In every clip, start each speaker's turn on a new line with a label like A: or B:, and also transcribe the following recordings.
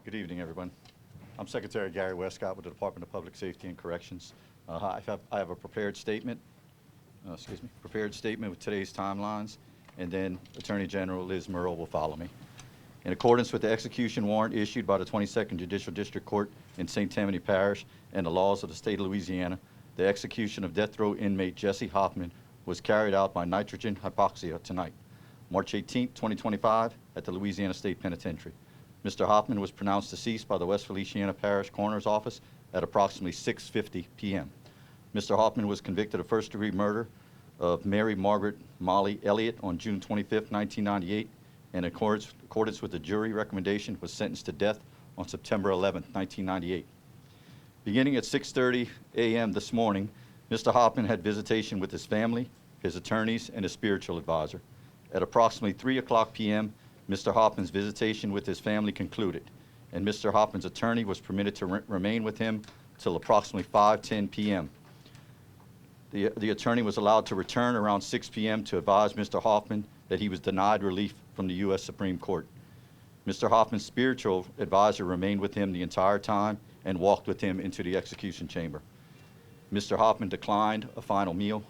A: Good evening, everyone. I'm Secretary Gary Westcott with the Department of Public Safety and Corrections. I have a prepared statement, prepared statement with today's timelines, and then Attorney General Liz Murrow will follow me. In accordance with the execution warrant issued by the 22nd Judicial District Court in St. Tammany Parish and the laws of the state of Louisiana, the execution of death row inmate Jesse Hoffman was carried out by nitrogen hypoxia tonight, March 18, 2025, at the Louisiana State Penitentiary. Mr. Hoffman was pronounced deceased by the West Feliciana Parish Coroner's Office at approximately 6:50 p.m. Mr. Hoffman was convicted of first-degree murder of Mary Margaret Molly Elliott on June 25, 1998, and in accordance with the jury recommendation, was sentenced to death on September 11, 1998. Beginning at 6:30 a.m. this morning, Mr. Hoffman had visitation with his family, his attorneys, and his spiritual advisor. At approximately 3 o'clock p.m., Mr. Hoffman's visitation with his family concluded, and Mr. Hoffman's attorney was permitted to remain with him till approximately 5:10 p.m. The attorney was allowed to return around 6 p.m. to advise Mr. Hoffman that he was denied relief from the U.S. Supreme Court. Mr. Hoffman's spiritual advisor remained with him the entire time and walked with him into the execution chamber. Mr. Hoffman declined a final meal.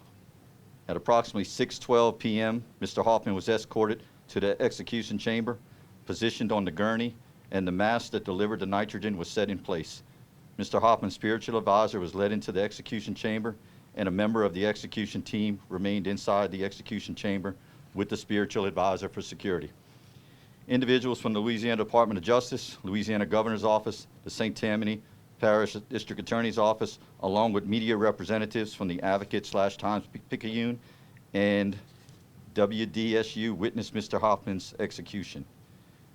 A: At approximately 6:12 p.m., Mr. Hoffman was escorted to the execution chamber, positioned on the gurney, and the mask that delivered the nitrogen was set in place. Mr. Hoffman's spiritual advisor was led into the execution chamber, and a member of the execution team remained inside the execution chamber with the spiritual advisor for security. Individuals from the Louisiana Department of Justice, Louisiana Governor's Office, the St. Tammany Parish District Attorney's Office, along with media representatives from the Advocate/Times-Picayune and WDSU witnessed Mr. Hoffman's execution.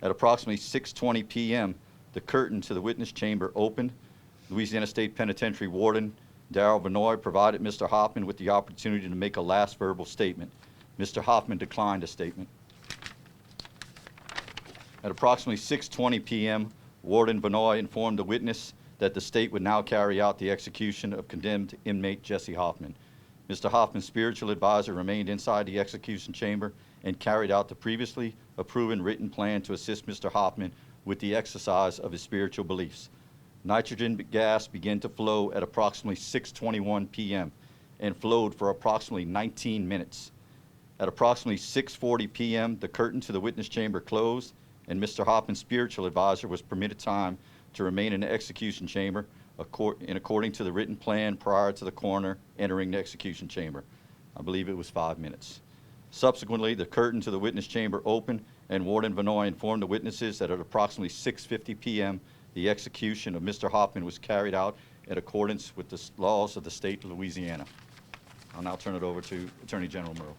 A: At approximately 6:20 p.m., the curtain to the witness chamber opened. Louisiana State Penitentiary Warden Darrell Benoit provided Mr. Hoffman with the opportunity to make a last verbal statement. Mr. Hoffman declined a statement. At approximately 6:20 p.m., Warden Benoit informed the witness that the state would now carry out the execution of condemned inmate Jesse Hoffman. Mr. Hoffman's spiritual advisor remained inside the execution chamber and carried out the previously approved written plan to assist Mr. Hoffman with the exercise of his spiritual beliefs. Nitrogen gas began to flow at approximately 6:21 p.m. and flowed for approximately 19 minutes. At approximately 6:40 p.m., the curtain to the witness chamber closed, and Mr. Hoffman's spiritual advisor was permitted time to remain in the execution chamber according to the written plan prior to the coroner entering the execution chamber. I believe it was 5 minutes. Subsequently, the curtain to the witness chamber opened, and Warden Benoit informed the witnesses that at approximately 6:50 p.m., the execution of Mr. Hoffman was carried out in accordance with the laws of the state of Louisiana. I'll now turn it over to Attorney General Murrow.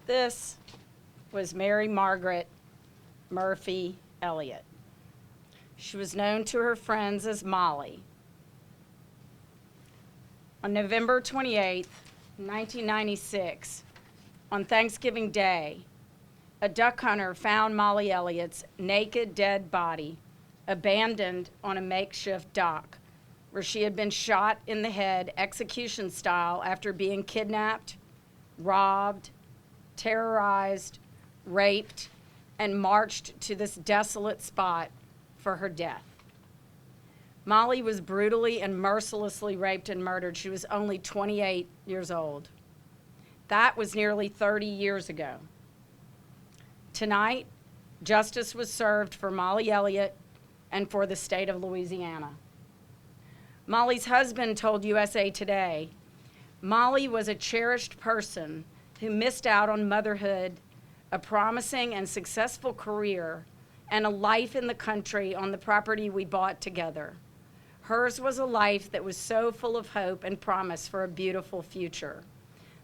B: This was Mary Margaret Murphy Elliott. She was known to her friends as Molly. On November 28, 1996, on Thanksgiving Day, a duck hunter found Molly Elliott's naked, dead body abandoned on a makeshift dock where she had been shot in the head execution style after being kidnapped, robbed, terrorized, raped, and marched to this desolate spot for her death. Molly was brutally and mercilessly raped and murdered. She was only 28 years old. That was nearly 30 years ago. Tonight, justice was served for Molly Elliott and for the state of Louisiana. Molly's husband told USA Today, Molly was a cherished person who missed out on motherhood, a promising and successful career, and a life in the country on the property we bought together. Hers was a life that was so full of hope and promise for a beautiful future.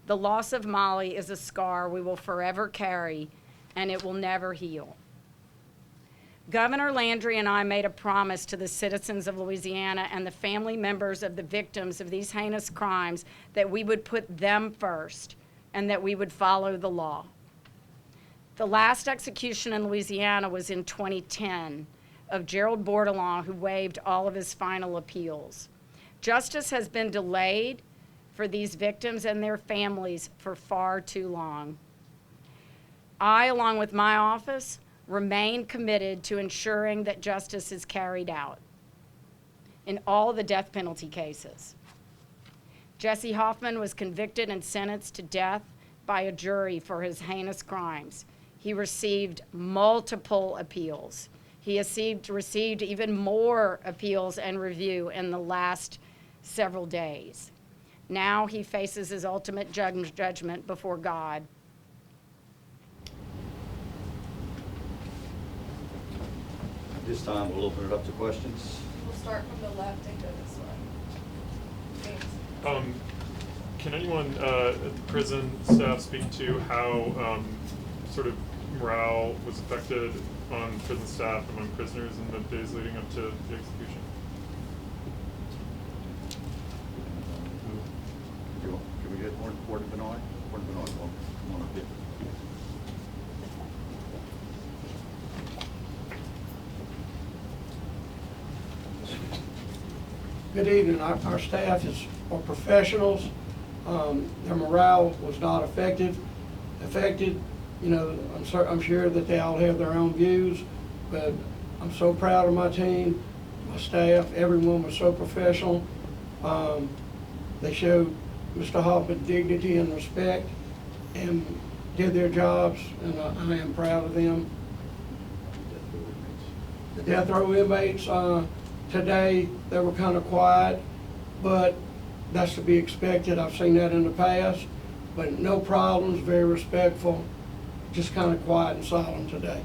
B: The loss of Molly is a scar we will forever carry, and it will never heal. Governor Landry and I made a promise to the citizens of Louisiana and the family members of the victims of these heinous crimes that we would put them first and that we would follow the law. The last execution in Louisiana was in 2010 of Gerald Bordelon, who waived all of his final appeals. Justice has been delayed for these victims and their families for far too long. I, along with my office, remain committed to ensuring that justice is carried out in all the death penalty cases. Jesse Hoffman was convicted and sentenced to death by a jury for his heinous crimes. He received multiple appeals. He received even more appeals and review in the last several days. Now he faces his ultimate judgment before God.
A: At this time, we'll open it up to questions.
C: We'll start from the left and go this way. James.
D: Can anyone at the prison staff speak to how sort of morale was affected on prison staff among prisoners in the days leading up to the execution?
A: Can we get Warden Benoit? Warden Benoit, come on up here.
E: Good evening. Our staff are professionals. Their morale was not affected. You know, I'm sure that they all have their own views, but I'm so proud of my team, my staff. Everyone was so professional. They showed Mr. Hoffman dignity and respect and did their jobs, and I am proud of them. The death row inmates, today, they were kind of quiet, but that's to be expected. I've seen that in the past, but no problems, very respectful, just kind of quiet and silent today.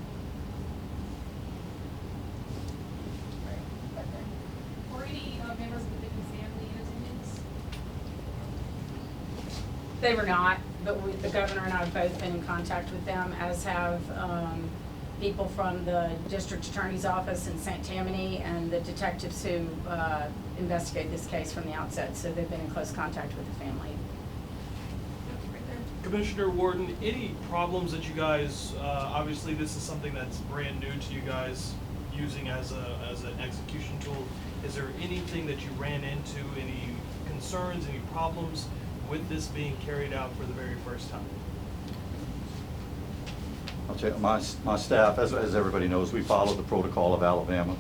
C: Were any members of the victim's family in attendance?
B: They were not, but the governor and I have both been in contact with them, as have people from the district attorney's office in St. Tammany and the detectives who investigated this case from the outset. So they've been in close contact with the family.
F: Commissioner Warden, any problems that you guys, obviously this is something that's brand new to you guys using as an execution tool. Is there anything that you ran into, any concerns, any problems with this being carried out for the very first time?
A: I'll tell you, my staff, as everybody knows, we follow the protocol of Alabama.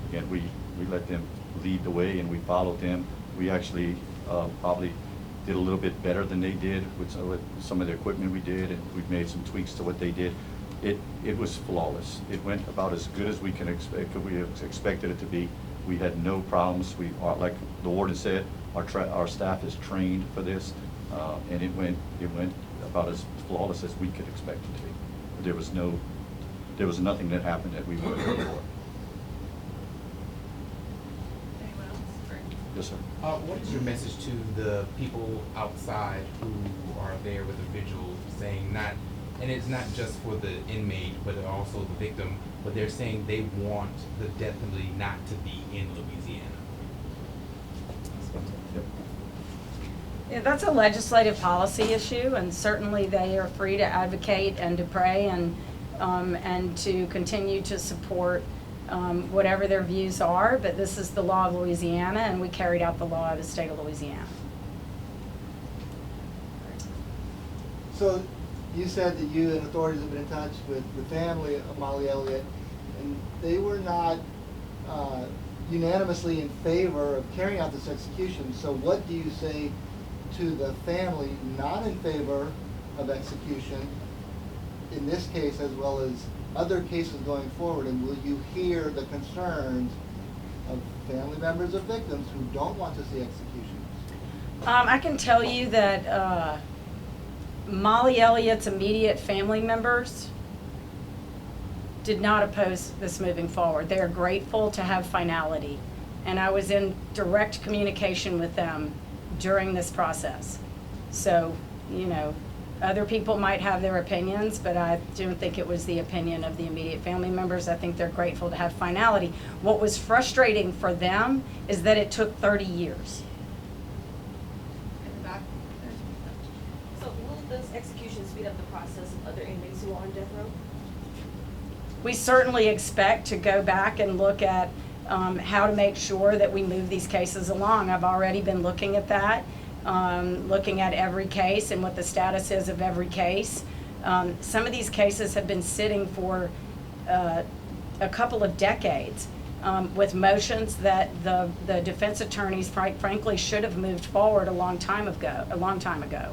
A: Again, we let them lead the way and we followed them. We actually probably did a little bit better than they did with some of the equipment we did, and we've made some tweaks to what they did. It was flawless. It went about as good as we can expect. We expected it to be. We had no problems. We are, like the warden said, our staff is trained for this, and it went about as flawless as we could expect it to be. There was nothing that happened that we weren't ready for.
C: Anyone else? Great.
A: Yes, sir.
G: What is your message to the people outside who are there with the vigil saying not, and it's not just for the inmate, but also the victim, but they're saying they want the death penalty not to be in Louisiana?
A: Yep.
B: Yeah, that's a legislative policy issue, and certainly they are free to advocate and to pray and to continue to support whatever their views are. But this is the law of Louisiana, and we carried out the law of the state of Louisiana.
H: So you said that you and authorities have been in touch with the family of Molly Elliott, and they were not unanimously in favor of carrying out this execution. So what do you say to the family not in favor of execution in this case as well as other cases going forward? And will you hear the concerns of family members of victims who don't want to see executions?
B: I can tell you that Molly Elliott's immediate family members did not oppose this moving forward. They are grateful to have finality, and I was in direct communication with them during this process. So, you know, other people might have their opinions, but I don't think it was the opinion of the immediate family members. I think they're grateful to have finality. What was frustrating for them is that it took 30 years.
C: In the back.
I: So will this execution speed up the process of other inmates who are on death row?
B: we certainly expect to go back and look at how to make sure that we move these cases along. I've already been looking at that, looking at every case and what the status is of every case. Some of these cases have been sitting for a couple of decades with motions that the defense attorneys frankly should have moved forward a long time ago.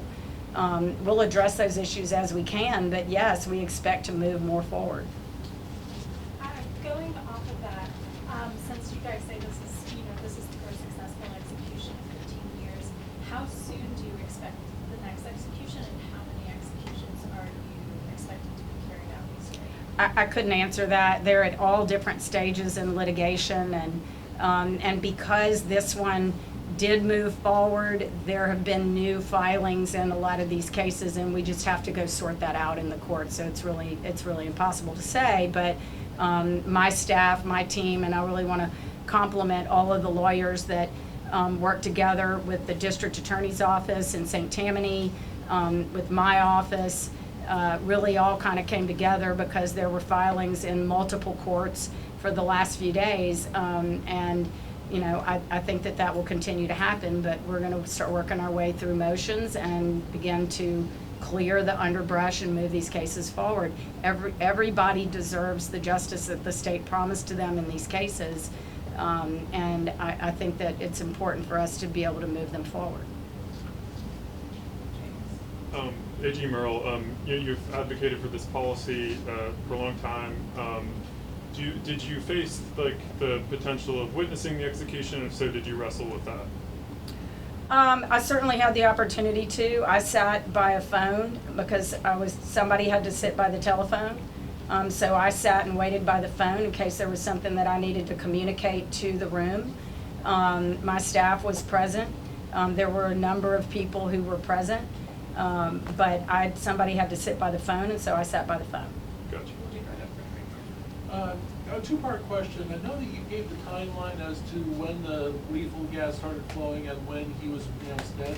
B: We'll address those issues as we can, but yes, we expect to move more forward.
C: Going off of that, since you guys say this is the first successful execution in 15 years, how soon do you expect the next execution, and how many executions are you expecting to be carried out this year?
B: I couldn't answer that. They're at all different stages in litigation, and because this one did move forward, there have been new filings in a lot of these cases, and we just have to go sort that out in the court. So it's really impossible to say, but my staff, my team, and I really want to compliment all of the lawyers that work together with the district attorney's office in St. Tammany, with my office, really all kind of came together because there were filings in multiple courts for the last few days, and I think that will continue to happen, but we're going to start working our way through motions and begin to clear the underbrush and move these cases forward. Everybody deserves the justice that the state promised to them in these cases, and I think that it's important for us to be able to move them forward.
D: AG Merle, you've advocated for this policy for a long time. Did you face the potential of witnessing the execution? If so, did you wrestle with that?
B: I certainly had the opportunity to. I sat by a phone because somebody had to sit by the telephone. So I sat and waited by the phone in case there was something that I needed to communicate to the room. My staff was present. There were a number of people who were present, but somebody had to sit by the phone, and so I sat by the phone.
D: Gotcha.
I: A two-part question. I know that you gave the timeline as to when the lethal gas started flowing and when he was pronounced dead.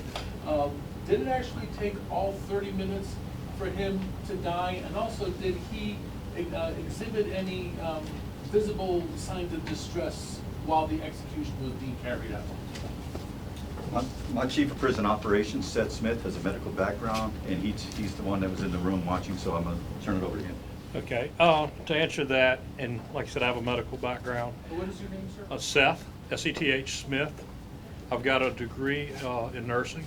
I: Did it actually take all 30 minutes for him to die? And also, did he exhibit any visible signs of distress while the execution was being carried out?
A: My chief of prison operations, Seth Smith, has a medical background, and he's the one that was in the room watching, so I'm going to turn it over to him.
J: Okay, to answer that, and like I said, I have a medical background.
I: What is your name, sir?
J: Seth, S-E-T-H Smith. I've got a degree in nursing,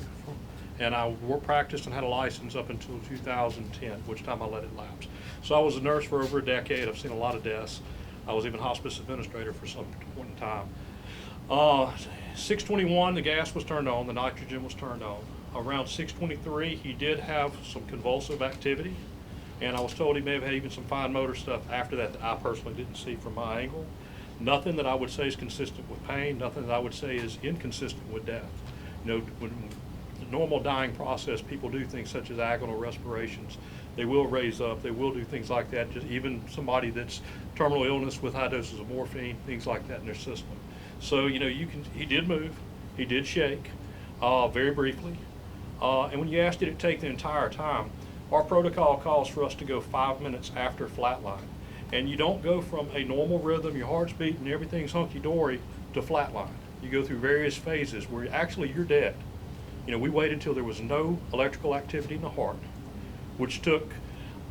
J: and I practiced and had a license up until 2010, which time I let it lapse. So I was a nurse for over a decade. I've seen a lot of deaths. I was even hospice administrator for some point in time. 6:21, the gas was turned on, the nitrogen was turned on. Around 6:23, he did have some convulsive activity. And I was told he may have had even some fine motor stuff after that I personally didn't see from my angle. Nothing that I would say is consistent with pain, nothing that I would say is inconsistent with death. When the normal dying process, people do things such as agonal respirations. They will raise up, they will do things like that, just even somebody that's terminal illness with high doses of morphine, things like that in their system. So, he did move, he did shake, very briefly. And when you asked did it take the entire time, our protocol calls for us to go 5 minutes after flatline. And you don't go from a normal rhythm, your heart's beating, and everything's hunky-dory, to flatline. You go through various phases where you're dead. We waited until there was no electrical activity in the heart, which took,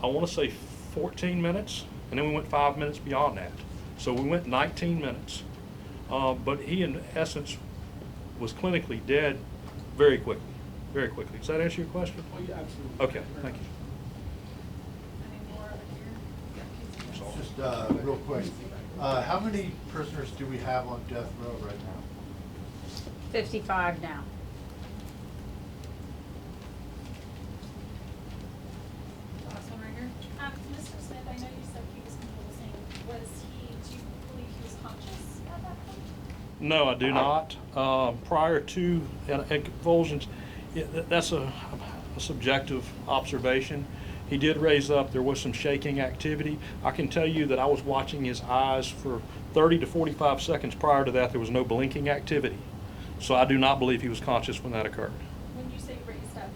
J: I want to say 14 minutes, and then we went 5 minutes beyond that. So we went 19 minutes. But he, in essence, was clinically dead very quickly. Very quickly. Does that answer your question?
I: Oh, yeah, absolutely.
J: Okay, thank you.
C: Any more over here?
K: Just real quick, how many prisoners do we have on death row right now?
B: 55 now.
C: Last one right here. Mr. Smith, I know you said he was convulsing. Do you believe he was conscious at that point?
J: No, I do not. Prior to convulsions, that's a subjective observation. He did raise up. There was some shaking activity. I can tell you that I was watching his eyes for 30 to 45 seconds prior to that. There was no blinking activity. So I do not believe he was conscious when that occurred.
C: When you say raised up,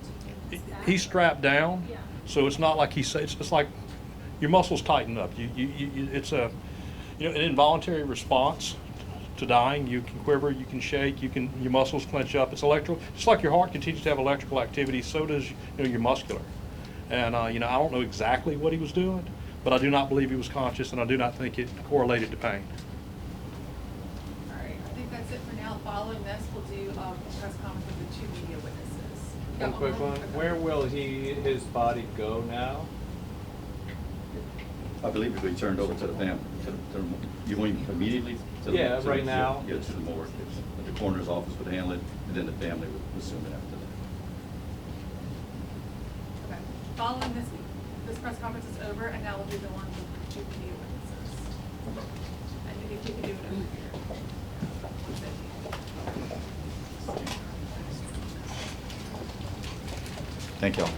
C: do you mean
J: He's strapped down,
C: Yeah.
J: so it's not like it's like your muscles tighten up. It's a, an involuntary response to dying. You can quiver, you can shake, your muscles clench up. It's electrical, just like your heart continues to have electrical activity, so does, your muscular. And, I don't know exactly what he was doing, but I do not believe he was conscious, and I do not think it correlated to pain.
L: All right, I think that's it for now. Following this, we'll do a press conference with the 2 media witnesses.
M: One quick one. Where will his body go now?
A: I believe it'll be turned over to the family. You want him immediately? To the-
M: Yeah,
A: to the-
M: right now.
A: Yeah, to the morgue. The coroner's office would handle it, and then the family would assume it after that.
L: Okay. Following this press conference is over, and now we'll do the one with the 2 media witnesses. I think if you could do it over here.
A: Thank y'all.